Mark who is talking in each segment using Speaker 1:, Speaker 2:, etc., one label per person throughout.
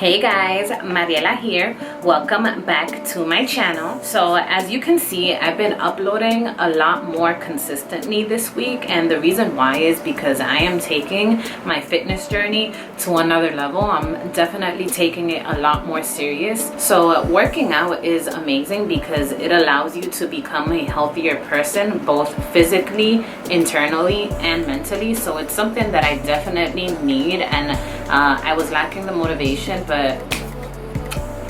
Speaker 1: Hey guys, Mariela here. Welcome back to my channel. So as you can see, I've been uploading a lot more consistently this week, and the reason why is because I am taking my fitness journey to another level. I'm definitely taking it a lot more serious. So working out is amazing because it allows you to become a healthier person, both physically, internally, and mentally. So it's something that I definitely need, and I was lacking the motivation, but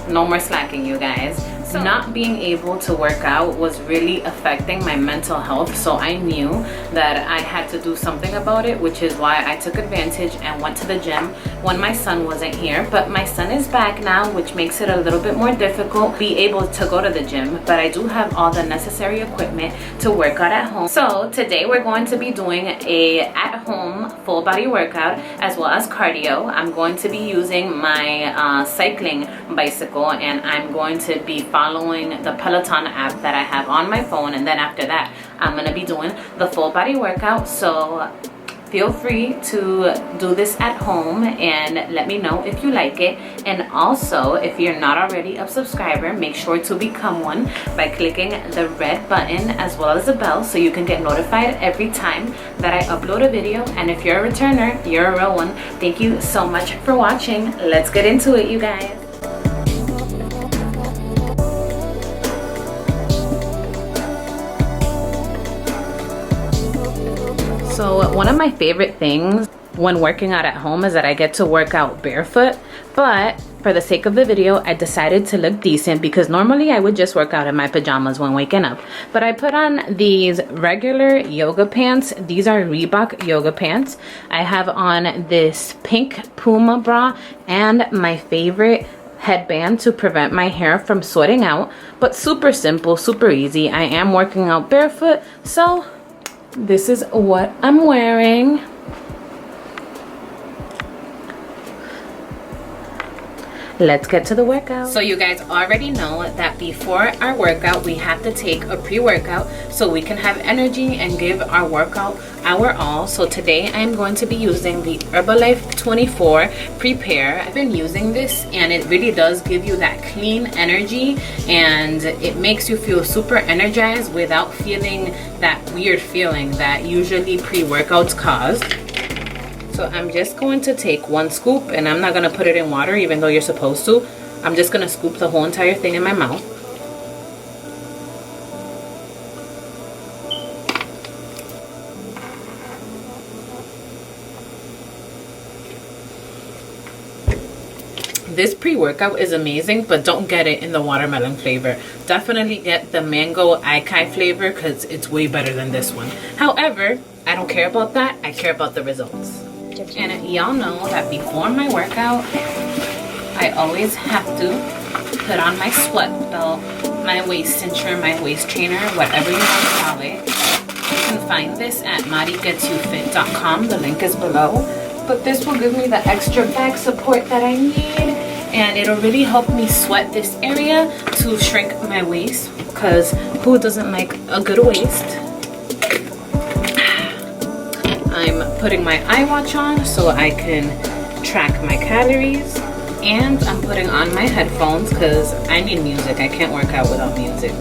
Speaker 1: no more slacking, you guys. So not being able to work out was really affecting my mental health, so I knew that I had to do something about it, which is why I took advantage and went to the gym when my son wasn't here. But my son is back now, which makes it a little bit more difficult be able to go to the gym, but I do have all the necessary equipment to work out at home. So today we're going to be doing a at-home full body workout as well as cardio. I'm going to be using my cycling bicycle, and I'm going to be following the Peloton app that I have on my phone, and then after that I'm going to be doing the full body workout. So feel free to do this at home and let me know if you like it. And also, if you're not already a subscriber, make sure to become one by clicking the red button as well as the bell so you can get notified every time that I upload a video. And if you're a returner, you're a real one. Thank you so much for watching. Let's get into it, you guys. So one of my favorite things when working out at home is that I get to work out barefoot, but for the sake of the video, I decided to look decent because normally I would just work out in my pajamas when waking up. But I put on these regular yoga pants. These are Reebok yoga pants. I have on this pink Puma bra and my favorite headband to prevent my hair from sweating out. But super simple, super easy. I am working out barefoot, so this is what I'm wearing. Let's get to the workout. So you guys already know that before our workout, we have to take a pre-workout so we can have energy and give our workout our all. So today I'm going to be using the Herbalife 24 Prepare. I've been using this and it really does give you that clean energy, and it makes you feel super energized without feeling that weird feeling that usually pre-workouts cause. So I'm just going to take one scoop, and I'm not going to put it in water even though you're supposed to. I'm just going to scoop the whole entire thing in my mouth. This pre-workout is amazing, but don't get it in the watermelon flavor. Definitely get the mango acai flavor because it's way better than this one. However, I don't care about that. I care about the results. And y'all know that before my workout, I always have to put on my sweat belt, my waist cincher, my waist trainer, whatever you want to call it. You can find this at MarielaSanchezPersonal. The link is below. But this will give me the extra back support that I need, and it'll really help me sweat this area to shrink my waist, because who doesn't like a good waist? I'm putting my iWatch on so I can track my calories, and I'm putting on my headphones because I need music. I can't work out without music.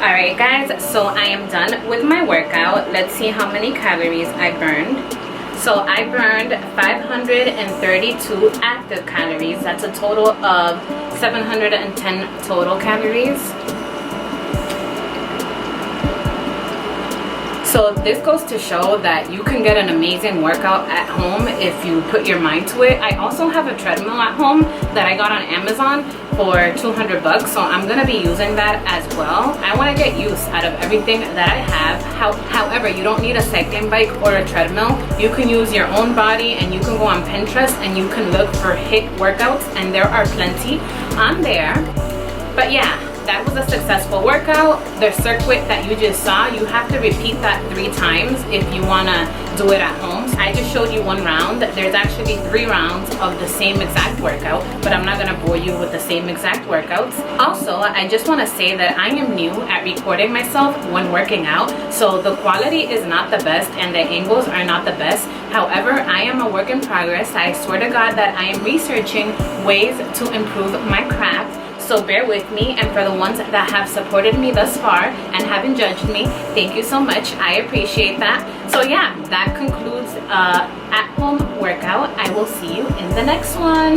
Speaker 1: Alright guys, so I am done with my workout. Let's see how many calories I burned. So I burned 532 active calories. That's a total of 710 total calories. So this goes to show that you can get an amazing workout at home if you put your mind to it. I also have a treadmill at home that I got on Amazon for 200 bucks, so I'm gonna be using that as well. I want to get use out of everything that I have. However, you don't need a cycling bike or a treadmill. You can use your own body, and you can go on Pinterest and you can look for HIIT workouts, and there are plenty on there. But yeah, that was a successful workout. The circuit that you just saw, you have to repeat that 3 times if you want to do it at home. I just showed you 1 round. There's actually 3 rounds of the same exact workout, but I'm not going to bore you with the same exact workouts. Also, I just want to say that I am new at recording myself when working out, so the quality is not the best and the angles are not the best. However, I am a work in progress. I swear to God that I am researching ways to improve my craft. So bear with me, and for the ones that have supported me thus far and haven't judged me, thank you so much. I appreciate that. So yeah, that concludes at-home workout. I will see you in the next one.